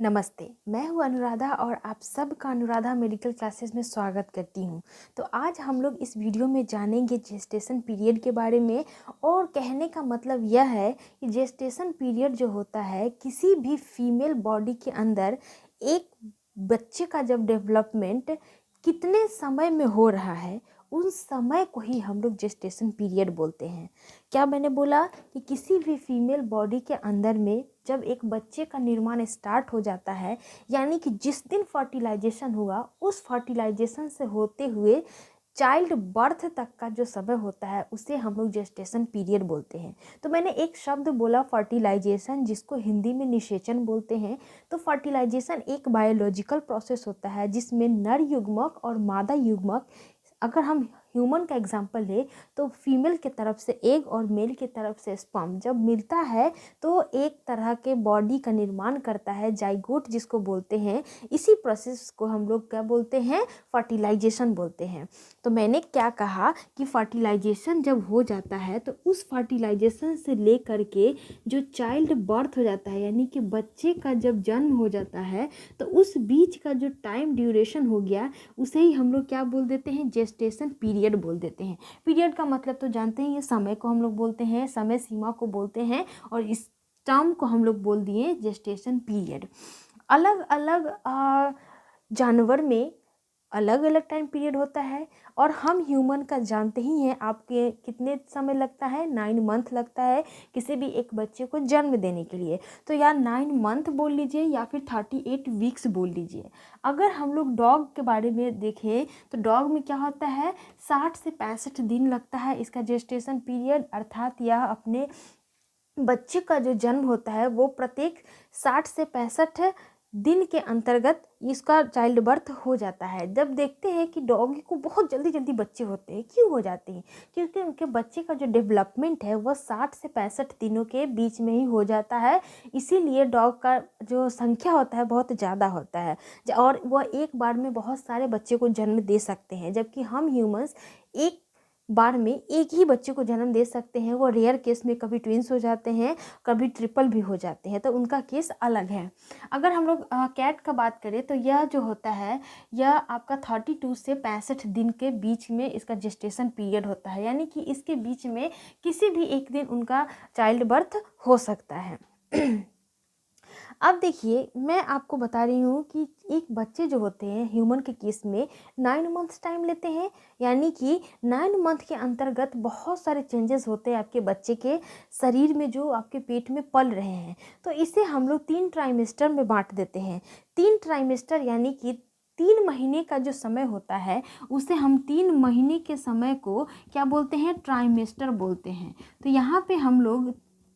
नमस्ते, मैं हूँ अनुराधा और आप सबका अनुराधा मेडिकल क्लासेस में स्वागत करती हूँ। तो आज हम लोग इस वीडियो में जानेंगे जेस्टेशन पीरियड के बारे में। और कहने का मतलब यह है कि जेस्टेशन पीरियड जो होता है किसी भी फीमेल बॉडी के अंदर एक बच्चे का जब डेवलपमेंट कितने समय में हो रहा है, उन समय को ही हम लोग जेस्टेशन पीरियड बोलते हैं। क्या मैंने बोला कि किसी भी फीमेल बॉडी के अंदर में जब एक बच्चे का निर्माण स्टार्ट हो जाता है, यानी कि जिस दिन फर्टिलाइजेशन हुआ उस फर्टिलाइजेशन से होते हुए चाइल्ड बर्थ तक का जो समय होता है उसे हम लोग जेस्टेशन पीरियड बोलते हैं। तो मैंने एक शब्द बोला फर्टिलाइजेशन, जिसको हिंदी में निषेचन बोलते हैं। तो फर्टिलाइजेशन एक बायोलॉजिकल प्रोसेस होता है जिसमें नर युग्मक और मादा युग्मक, अगर हम ह्यूमन का एग्जांपल लें तो फीमेल के तरफ से एग और मेल की तरफ से स्पर्म जब मिलता है तो एक तरह के बॉडी का निर्माण करता है, जाइगोट जिसको बोलते हैं। इसी प्रोसेस को हम लोग क्या बोलते हैं, फर्टिलाइजेशन बोलते हैं। तो मैंने क्या कहा कि फर्टिलाइजेशन जब हो जाता है तो उस फर्टिलाइजेशन से लेकर के जो चाइल्ड बर्थ हो जाता है, यानी कि बच्चे का जब जन्म हो जाता है, तो उस बीच का जो टाइम ड्यूरेशन हो गया उसे ही हम लोग क्या बोल देते हैं, जेस्टेशन पीरियड बोल देते हैं। पीरियड का मतलब तो जानते हैं, ये समय को हम लोग बोलते हैं, समय सीमा को बोलते हैं, और इस टर्म को हम लोग बोल दिए जेस्टेशन पीरियड। अलग अलग जानवर में अलग अलग टाइम पीरियड होता है, और हम ह्यूमन का जानते ही हैं। आपके कितने समय लगता है, 9 मंथ लगता है किसी भी एक बच्चे को जन्म देने के लिए। तो या 9 मंथ बोल लीजिए या फिर 38 वीक्स बोल लीजिए। अगर हम लोग डॉग के बारे में देखें तो डॉग में क्या होता है, 60 से 65 दिन लगता है इसका जेस्टेशन पीरियड। अर्थात यह अपने बच्चे का जो जन्म होता है वो प्रत्येक 60 से 65 दिन के अंतर्गत इसका चाइल्ड बर्थ हो जाता है। जब देखते हैं कि डॉगी को बहुत जल्दी जल्दी बच्चे होते हैं, क्यों हो जाते हैं, क्योंकि उनके बच्चे का जो डेवलपमेंट है वह 60 से 65 दिनों के बीच में ही हो जाता है। इसीलिए डॉग का जो संख्या होता है बहुत ज़्यादा होता है, और वह एक बार में बहुत सारे बच्चे को जन्म दे सकते हैं। जबकि हम ह्यूमंस एक बार में एक ही बच्चे को जन्म दे सकते हैं। वो रेयर केस में कभी ट्विंस हो जाते हैं, कभी ट्रिपल भी हो जाते हैं, तो उनका केस अलग है। अगर हम लोग कैट का बात करें तो यह जो होता है यह आपका 32 से 65 दिन के बीच में इसका जेस्टेशन पीरियड होता है, यानी कि इसके बीच में किसी भी एक दिन उनका चाइल्ड बर्थ हो सकता है। अब देखिए, मैं आपको बता रही हूँ कि एक बच्चे जो होते हैं ह्यूमन के केस में 9 मंथ्स टाइम लेते हैं, यानी कि 9 मंथ के अंतर्गत बहुत सारे चेंजेस होते हैं आपके बच्चे के शरीर में जो आपके पेट में पल रहे हैं। तो इसे हम लोग 3 ट्राइमेस्टर में बांट देते हैं। 3 ट्राइमेस्टर यानी कि 3 महीने का जो समय होता है उसे हम 3 महीने के समय को क्या बोलते हैं, ट्राइमेस्टर बोलते हैं। तो यहाँ पे हम लोग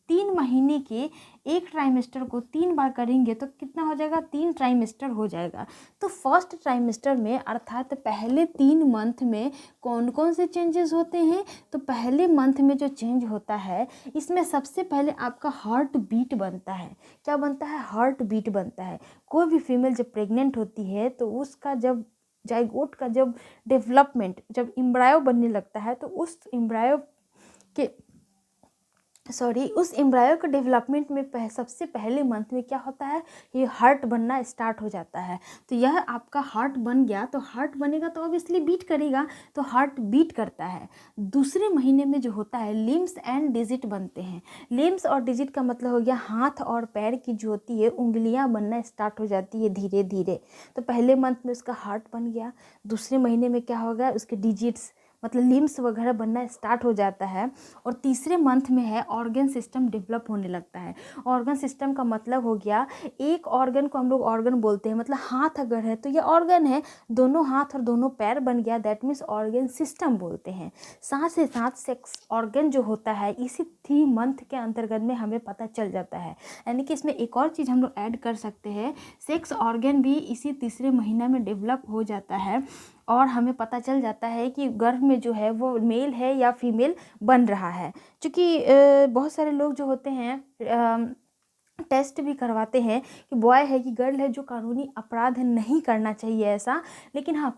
3 महीने के एक ट्राइमेस्टर को 3 बार करेंगे तो कितना हो जाएगा, 3 ट्राइमेस्टर हो जाएगा। तो फर्स्ट ट्राइमेस्टर में अर्थात पहले 3 मंथ में कौन कौन से चेंजेस होते हैं, तो पहले मंथ में जो चेंज होता है इसमें सबसे पहले आपका हार्ट बीट बनता है। क्या बनता है, हार्ट बीट बनता है। कोई भी फीमेल जब प्रेग्नेंट होती है तो उसका जब जाइगोट का जब डेवलपमेंट, जब एम्ब्रायो बनने लगता है तो उस एम्ब्रायो के डेवलपमेंट में सबसे पहले मंथ में क्या होता है, ये हार्ट बनना स्टार्ट हो जाता है। तो यह आपका हार्ट बन गया, तो हार्ट बनेगा तो ऑब्वियसली बीट करेगा, तो हार्ट बीट करता है। दूसरे महीने में जो होता है लिम्स एंड डिजिट बनते हैं। लिम्स और डिजिट का मतलब हो गया हाथ और पैर की जो होती है उंगलियां बनना स्टार्ट हो जाती है धीरे धीरे। तो पहले मंथ में उसका हार्ट बन गया, दूसरे महीने में क्या होगा, उसके डिजिट्स मतलब लिम्स वगैरह बनना स्टार्ट हो जाता है, और तीसरे मंथ में है ऑर्गन सिस्टम डेवलप होने लगता है। ऑर्गन सिस्टम का मतलब हो गया, एक ऑर्गन को हम लोग ऑर्गन बोलते हैं, मतलब हाथ अगर है तो ये ऑर्गन है, दोनों हाथ और दोनों पैर बन गया, दैट मीन्स ऑर्गन सिस्टम बोलते हैं। साथ ही साथ सेक्स ऑर्गन जो होता है इसी 3 मंथ के अंतर्गत में हमें पता चल जाता है। यानी कि इसमें एक और चीज़ हम लोग ऐड कर सकते हैं, सेक्स ऑर्गन भी इसी तीसरे महीना में डेवलप हो जाता है, और हमें पता चल जाता है कि गर्भ में जो है वो मेल है या फीमेल बन रहा है। क्योंकि बहुत सारे लोग जो होते हैं टेस्ट भी करवाते हैं कि बॉय है कि गर्ल है, जो कानूनी अपराध नहीं करना चाहिए ऐसा, लेकिन हाँ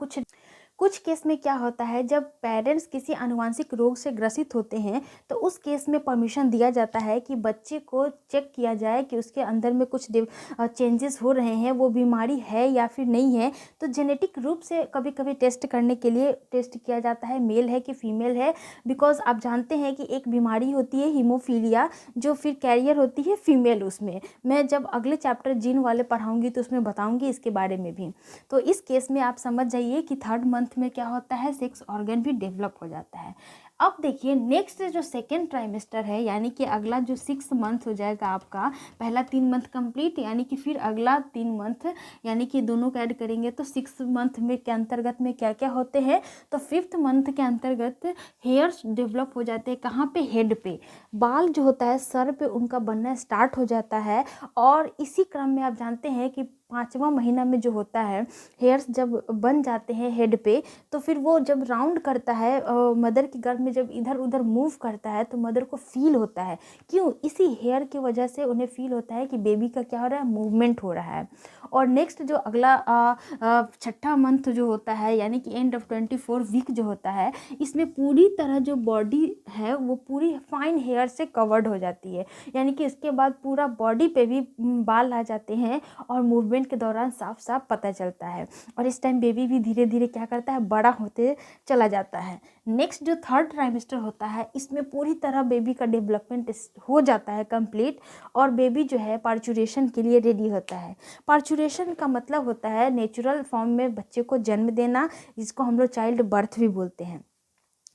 कुछ केस में क्या होता है, जब पेरेंट्स किसी आनुवंशिक रोग से ग्रसित होते हैं तो उस केस में परमिशन दिया जाता है कि बच्चे को चेक किया जाए कि उसके अंदर में कुछ चेंजेस हो रहे हैं, वो बीमारी है या फिर नहीं है। तो जेनेटिक रूप से कभी कभी टेस्ट करने के लिए टेस्ट किया जाता है मेल है कि फीमेल है, बिकॉज आप जानते हैं कि एक बीमारी होती है हीमोफीलिया, जो फिर कैरियर होती है फीमेल। उसमें मैं जब अगले चैप्टर जीन वाले पढ़ाऊंगी तो उसमें बताऊंगी इसके बारे में भी। तो इस केस में आप समझ जाइए कि 3rd मंथ में क्या होता है, सेक्स ऑर्गन भी डेवलप हो जाता है। अब देखिए नेक्स्ट जो सेकेंड ट्राइमेस्टर है, यानी कि अगला जो 6 मंथ हो जाएगा आपका, पहला 3 मंथ कंप्लीट, यानी कि फिर अगला 3 मंथ, यानी कि दोनों का ऐड करेंगे तो 6 मंथ में के अंतर्गत में क्या क्या होते हैं। तो 5th मंथ के अंतर्गत हेयर्स डेवलप हो जाते हैं। कहाँ पे? हेड पे। बाल जो होता है सर पे उनका बनना स्टार्ट हो जाता है। और इसी क्रम में आप जानते हैं कि 5वां महीना में जो होता है, हेयर्स जब बन जाते हैं हेड पे, तो फिर वो जब राउंड करता है मदर के गर्भ में, जब इधर उधर मूव करता है तो मदर को फील होता है। क्यों? इसी हेयर की वजह से उन्हें फील होता है कि बेबी का क्या हो रहा है, मूवमेंट हो रहा है। और नेक्स्ट जो अगला 6ठा मंथ जो होता है, यानी कि एंड ऑफ 24 वीक जो होता है, इसमें पूरी तरह जो बॉडी है वो पूरी फाइन हेयर से कवर्ड हो जाती है। यानी कि इसके बाद पूरा बॉडी पे भी बाल आ जाते हैं और मूवमेंट के दौरान साफ साफ पता चलता है। और इस टाइम बेबी भी धीरे धीरे क्या करता है, बड़ा होते चला जाता है। नेक्स्ट जो 3rd ट्राइमेस्टर होता है, इसमें पूरी तरह बेबी का डेवलपमेंट हो जाता है कंप्लीट, और बेबी जो है पार्चुरेशन के लिए रेडी होता है। पार्चुरेशन का मतलब होता है नेचुरल फॉर्म में बच्चे को जन्म देना, जिसको हम लोग चाइल्ड बर्थ भी बोलते हैं।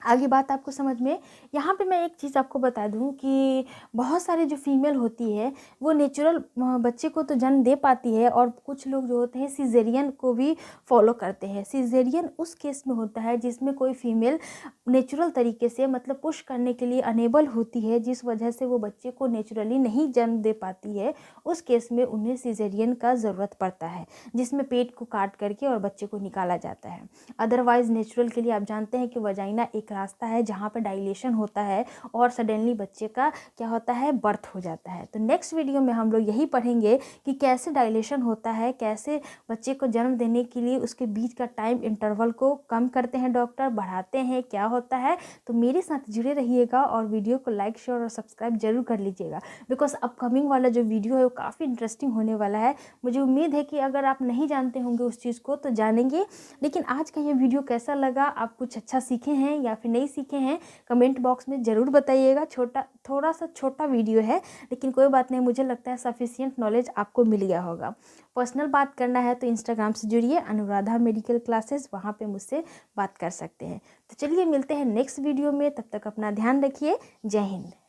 आगे बात आपको समझ में। यहाँ पे मैं एक चीज़ आपको बता दूँ कि बहुत सारे जो फीमेल होती है वो नेचुरल बच्चे को तो जन्म दे पाती है, और कुछ लोग जो होते हैं सिजेरियन को भी फॉलो करते हैं। सिजेरियन उस केस में होता है जिसमें कोई फीमेल नेचुरल तरीके से मतलब पुश करने के लिए अनेबल होती है, जिस वजह से वो बच्चे को नेचुरली नहीं जन्म दे पाती है। उस केस में उन्हें सिजेरियन का ज़रूरत पड़ता है, जिसमें पेट को काट करके और बच्चे को निकाला जाता है। अदरवाइज नेचुरल के लिए आप जानते हैं कि वजाइना एक रास्ता है जहाँ पर डाइलेशन होता है और सडनली बच्चे का क्या होता है, बर्थ हो जाता है। तो नेक्स्ट वीडियो में हम लोग यही पढ़ेंगे कि कैसे डाइलेशन होता है, कैसे बच्चे को जन्म देने के लिए उसके बीच का टाइम इंटरवल को कम करते हैं डॉक्टर, बढ़ाते हैं, क्या होता है। तो मेरे साथ जुड़े रहिएगा और वीडियो को लाइक शेयर और सब्सक्राइब जरूर कर लीजिएगा, बिकॉज अपकमिंग वाला जो वीडियो है वो काफ़ी इंटरेस्टिंग होने वाला है। मुझे उम्मीद है कि अगर आप नहीं जानते होंगे उस चीज़ को तो जानेंगे। लेकिन आज का ये वीडियो कैसा लगा, आप कुछ अच्छा सीखे हैं या फिर नहीं सीखे हैं, कमेंट बॉक्स में ज़रूर बताइएगा। थोड़ा सा छोटा वीडियो है, लेकिन कोई बात नहीं, मुझे लगता है सफिशिएंट नॉलेज आपको मिल गया होगा। पर्सनल बात करना है तो इंस्टाग्राम से जुड़िए, अनुराधा मेडिकल क्लासेस, वहाँ पे मुझसे बात कर सकते हैं। तो चलिए मिलते हैं नेक्स्ट वीडियो में, तब तक अपना ध्यान रखिए। जय हिंद।